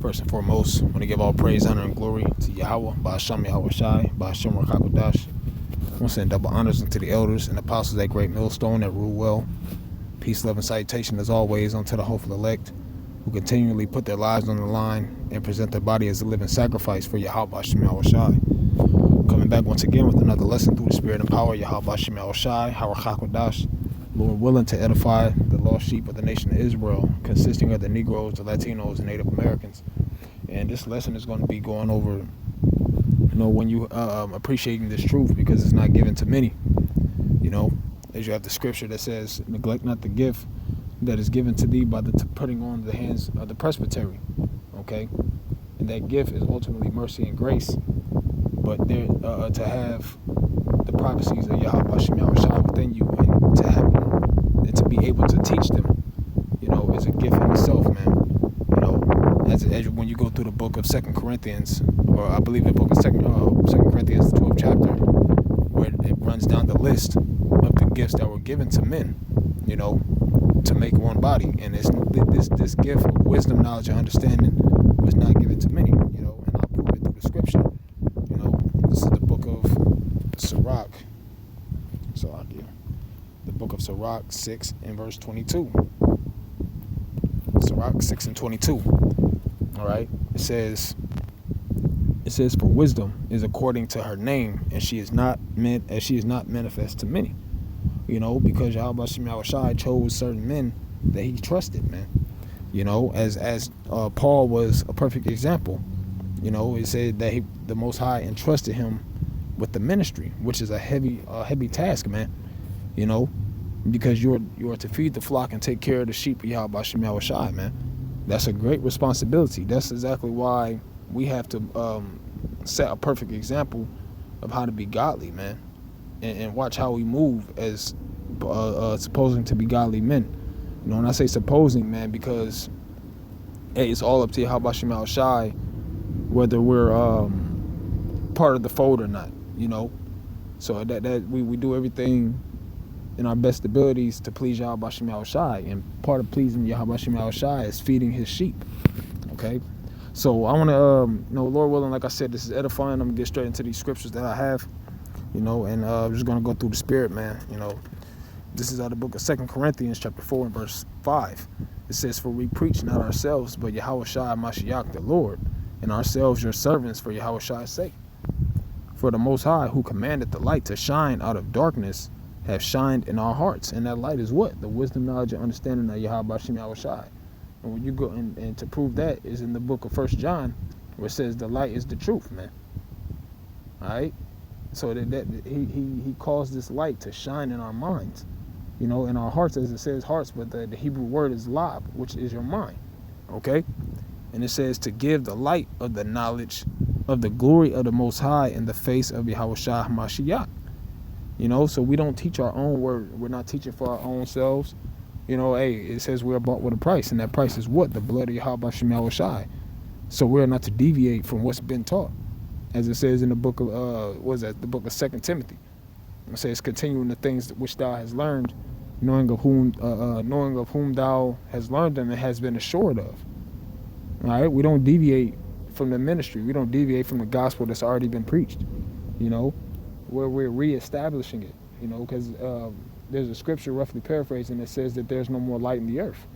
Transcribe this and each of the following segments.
First and foremost, I want to give all praise, honor, and glory to Yahweh, Ba'asham Yahweh Shai, Ba'asham Rakakodash. I want to send double honors unto the elders and apostles at Great Millstone that rule well. Peace, love, and salutation as always unto the hopeful elect who continually put their lives on the line and present their body as a living sacrifice for Yahweh Ba'asham Yahweh Shai. Coming back once again with another lesson through the spirit and power, Yahweh Ba'asham Yahweh Shai, Harachakodash. Lord willing to edify the lost sheep of the nation of Israel, consisting of the Negroes, the Latinos, and Native Americans. And this lesson is going to be going over, when you appreciating this truth, because it's not given to many. As you have the scripture that says, neglect not the gift that is given to thee by the putting on the hands of the presbytery. Okay, and that gift is ultimately mercy and grace. But there to have the prophecies of Yahweh Ba'asham Yahweh Shai within you, and to have and to be able to teach them, is a gift in itself, man. As when you go through the book of 2 Corinthians, or I believe the book of 2 Corinthians, the 12th chapter, where it runs down the list of the gifts that were given to men, to make one body. And this gift of wisdom, knowledge, and understanding was not given to many, and I'll prove it through the scripture. This is the book of Sirach. The book of Sirach 6 and verse 22. Sirach 6 and 22. All right. It says, for wisdom is according to her name, and she is not manifest to many. Because Yahweh Ba'asham Yahweh Shai chose certain men that he trusted, man. As Paul was a perfect example. It said that the Most High entrusted him with the ministry, which is a heavy task, man. Because you are to feed the flock and take care of the sheep of Yahweh Ba'asham Yahweh Shai, man. That's a great responsibility. That's exactly why we have to set a perfect example of how to be godly, man, and watch how we move as supposing to be godly men. And I say supposing, man, because it's all up to Yahweh Ba'asham Yahweh Shai whether we're part of the fold or not. So that we do everything in our best abilities to please Yahweh Ba'asham Yahweh Shai, and part of pleasing Yahweh Ba'asham Yahweh Shai is feeding his sheep. Okay, so I want to, Lord willing, like I said, this is edifying. I'm gonna get straight into these scriptures that I have, and I'm just gonna go through the spirit, man. This is out of the book of 2 Corinthians chapter 4 and verse 5. It says, "For we preach not ourselves, but Yahweh Shai Mashiach the Lord, and ourselves your servants for Yahweh Shai's sake. For the Most High, who commanded the light to shine out of darkness, have shined in our hearts." And that light is what? The wisdom, knowledge, and understanding of Yahweh Ba'asham Yahweh Shai. And when you go and to prove that is in the book of 1 John, where it says the light is the truth, man. All right? So that he caused this light to shine in our minds, in our hearts, as it says hearts, but the Hebrew word is lab, which is your mind. Okay? And it says to give the light of the knowledge of the glory of the Most High in the face of Yahweh Shai Mashiach. So we don't teach our own word. We're not teaching for our own selves. It says we're bought with a price, and that price is what? The blood of Yahweh Ba'asham Yahweh Shai. So we're not to deviate from what's been taught. As it says in the book of, the book of 2 Timothy. It says, continuing the things which thou hast learned, knowing of whom thou hast learned them and has been assured of. All right? We don't deviate from the ministry. We don't deviate from the gospel that's already been preached, where we're reestablishing it, because there's a scripture roughly paraphrasing that says that there's no more light in the earth,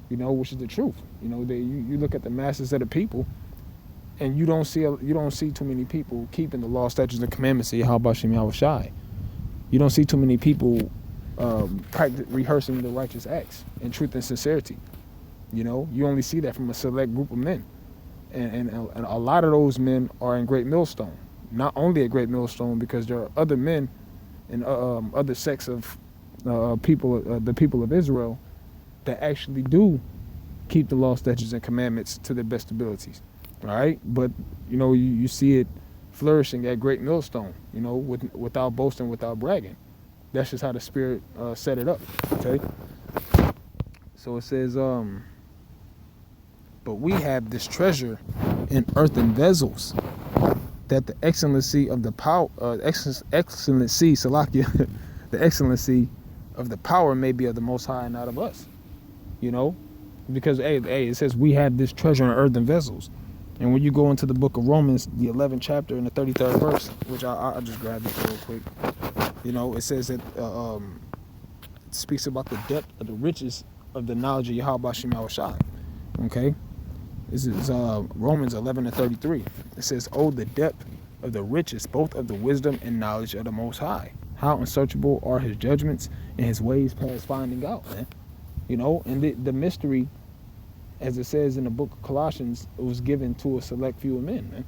which is the truth. You look at the masses of the people, and you don't see too many people keeping the law, statutes, and commandments of Yahweh Ba'asham Yahweh Shai. You don't see too many people rehearsing the righteous acts in truth and sincerity. You only see that from a select group of men, and a lot of those men are in Great Millstone. Not only a Great Millstone, because there are other men and other sects of people, the people of Israel, that actually do keep the law, statutes, and commandments to their best abilities. All right, but you see it flourishing at Great Millstone. Without boasting, without bragging. That's just how the Spirit set it up. Okay. So it says, but we have this treasure in earthen vessels, that the excellency of the power, Salakia, the excellency of the power may be of the Most High and not of us. Because it says we have this treasure in earthen vessels. And when you go into the book of Romans, the 11th chapter and the 33rd verse, which I just grabbed it real quick, it says that it speaks about the depth of the riches of the knowledge of Yahweh Shem Yahushai. Okay? This is Romans 11 and 33. It says, oh, the depth of the riches, both of the wisdom and knowledge of the Most High. How unsearchable are his judgments and his ways past finding out, man. And the mystery, as it says in the book of Colossians, it was given to a select few of men, man.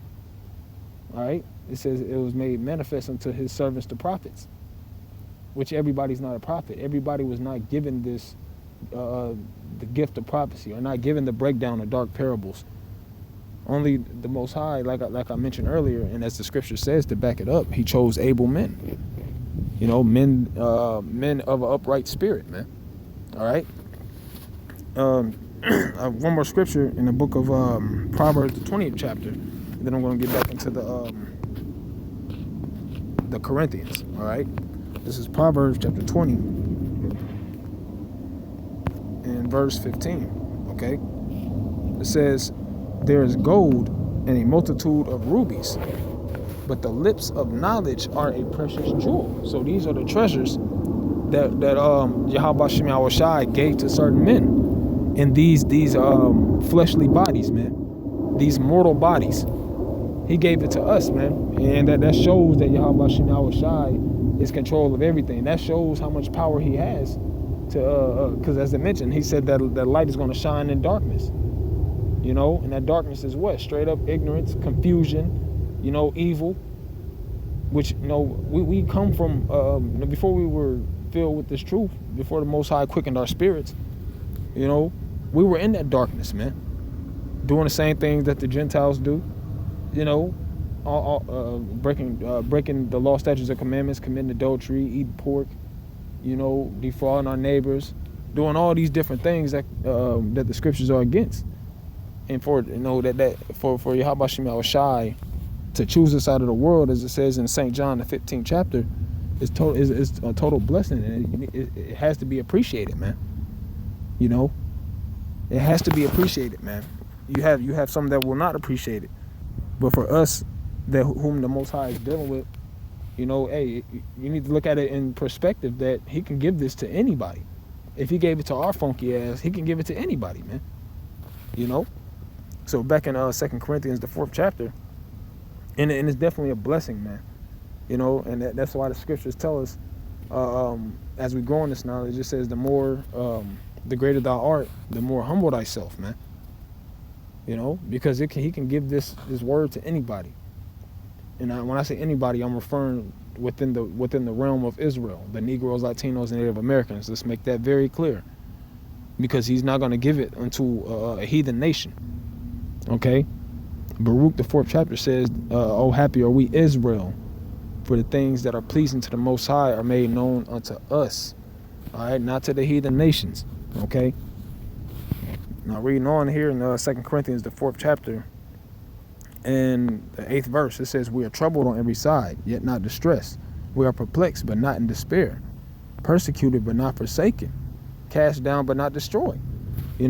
All right? It says it was made manifest unto his servants, the prophets, which everybody's not a prophet. Everybody was not given this, the gift of prophecy, or not given the breakdown of dark parables. Only the Most High, like I mentioned earlier, and as the scripture says to back it up, he chose able men. Men of an upright spirit, man. All right? One more scripture in the book of Proverbs, the 20th chapter. And then I'm going to get back into the Corinthians. All right? This is Proverbs chapter 20 and verse 15. Okay? It says, there is gold and a multitude of rubies, but the lips of knowledge are a precious jewel. So these are the treasures that Yahweh Shem Yahushai gave to certain men in these fleshly bodies, man. These mortal bodies. He gave it to us, man. And that shows that Yahweh Shem Yahushai is control of everything. That shows how much power he has to, because as I mentioned, he said that light is going to shine in darkness. And that darkness is what? Straight up ignorance, confusion, evil. Which, we come from, before we were filled with this truth, before the Most High quickened our spirits, we were in that darkness, man. Doing the same things that the Gentiles do, breaking the law, statutes, and commandments, committing adultery, eating pork, defrauding our neighbors, doing all these different things that the scriptures are against. And for Yahweh Shem Yahushai to choose us out of the world, as it says in St. John the 15th chapter, is a total blessing, and it has to be appreciated, man. It has to be appreciated, man. You have some that will not appreciate it, but for us, whom the Most High is dealing with, hey, you need to look at it in perspective that he can give this to anybody. If he gave it to our funky ass, he can give it to anybody, man. So back in 2 Corinthians, the 4th chapter, and it's definitely a blessing, man. And that's why the scriptures tell us, as we grow in this knowledge, it says the greater thou art, the more humble thyself, man. Because he can give this word to anybody. And when I say anybody, I'm referring within the realm of Israel, the Negroes, Latinos, and Native Americans. Let's make that very clear, because he's not going to give it unto a heathen nation. Okay? Baruch, the 4th chapter says, oh, happy are we, Israel, for the things that are pleasing to the Most High are made known unto us. All right? Not to the heathen nations. Okay? Now, reading on here in 2 Corinthians, the 4th chapter, and the 8th verse, it says, we are troubled on every side, yet not distressed. We are perplexed, but not in despair. Persecuted, but not forsaken. Cast down, but not destroyed. We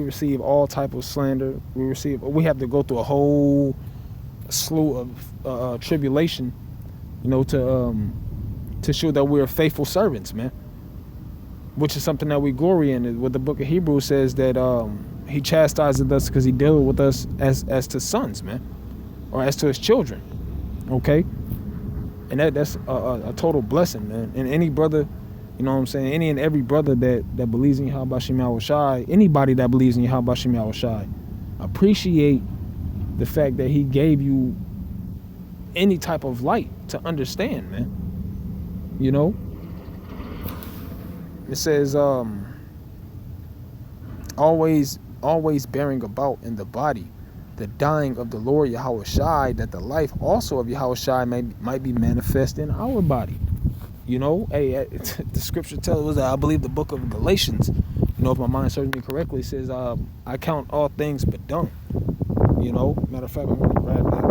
receive all type of slander. We have to go through a whole slew of tribulation, to show that we're faithful servants, man. Which is something that we glory in. What the book of Hebrews says, that he chastises us because he deals with us as to sons, man, or as to his children. Okay, and that's a total blessing, man. And any brother, any and every brother that believes in Yahweh Shem Yahushai, anybody that believes in Yahweh Shem Yahushai, appreciate the fact that he gave you any type of light to understand, man. It says, always bearing about in the body the dying of the Lord Yahushai, that the life also of Yahushai might be manifest in our body. The scripture tells us that, I believe the book of Galatians, if my mind serves me correctly, says, I count all things but dung. Matter of fact, I'm going to grab that.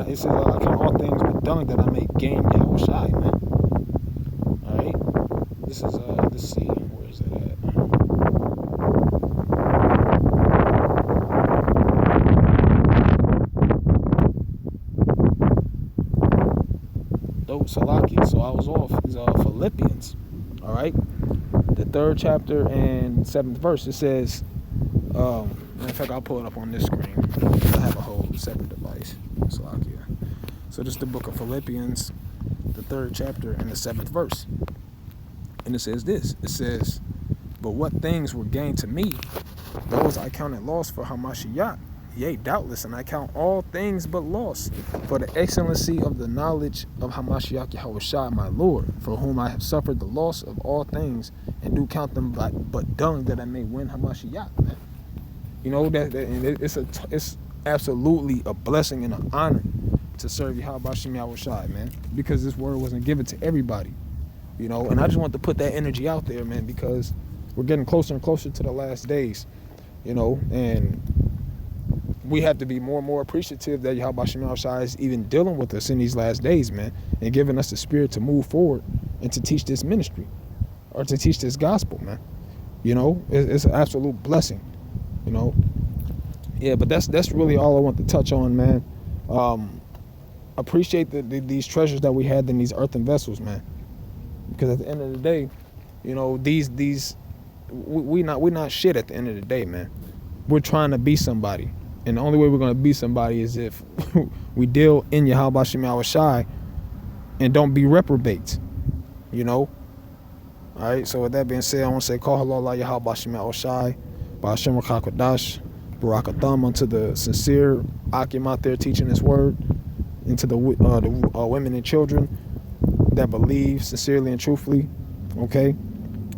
It says, I count all things but dung, that I may gain Yahushai, man. All right? This is let's see, where is it at? Oh, Salaki. So I was off. It's Philippians. All right, the 3rd chapter and 7th verse. It says, in fact, I'll pull it up on this screen. I have a whole separate device. Salakia. So this is the book of Philippians, the 3rd chapter and the 7th verse. And it says this. It says, but what things were gained to me, those I counted loss for Hamashiach. Yea, doubtless, and I count all things but loss for the excellency of the knowledge of Hamashiach Yahushua my Lord, for whom I have suffered the loss of all things, and do count them but dung, that I may win Hamashiach, man. You know, it's absolutely a blessing and an honor to serve Yahweh Yahushua, man, because this word wasn't given to everybody, you know. And I just want to put that energy out there, man, because we're getting closer and closer to the last days, you know, and we have to be more and more appreciative that Yahweh Yahushua is even dealing with us in these last days, man, and giving us the spirit to move forward and to teach this ministry or to teach this gospel, man. You know, it's an absolute blessing, you know. Yeah, but that's really all I want to touch on, man. Appreciate these treasures that we had in these earthen vessels, man, because at the end of the day, you know, we not shit at the end of the day, man. We're trying to be somebody, and the only way we're going to be somebody is if we deal in Yahweh Yahushua and don't be reprobates, you know. All right, so with that being said, I want to say, Call Halal Yahweh Yahushua, Ba'ashem Rakakadash, Barakatham unto the sincere Akim out there teaching this word, and to the women and children that believe sincerely and truthfully, okay,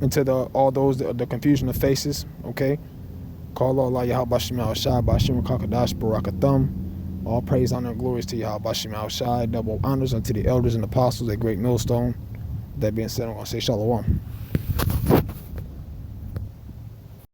and to all those the confusion of faces, okay. Call Allah Yahweh Yahushua, Ba'ashem Rakakadash, Barakatham. All praise, honor, and glories to Yahweh Yahushua. Double honors unto the elders and apostles at Great Millstone. That being said, I'm going to say Shalom.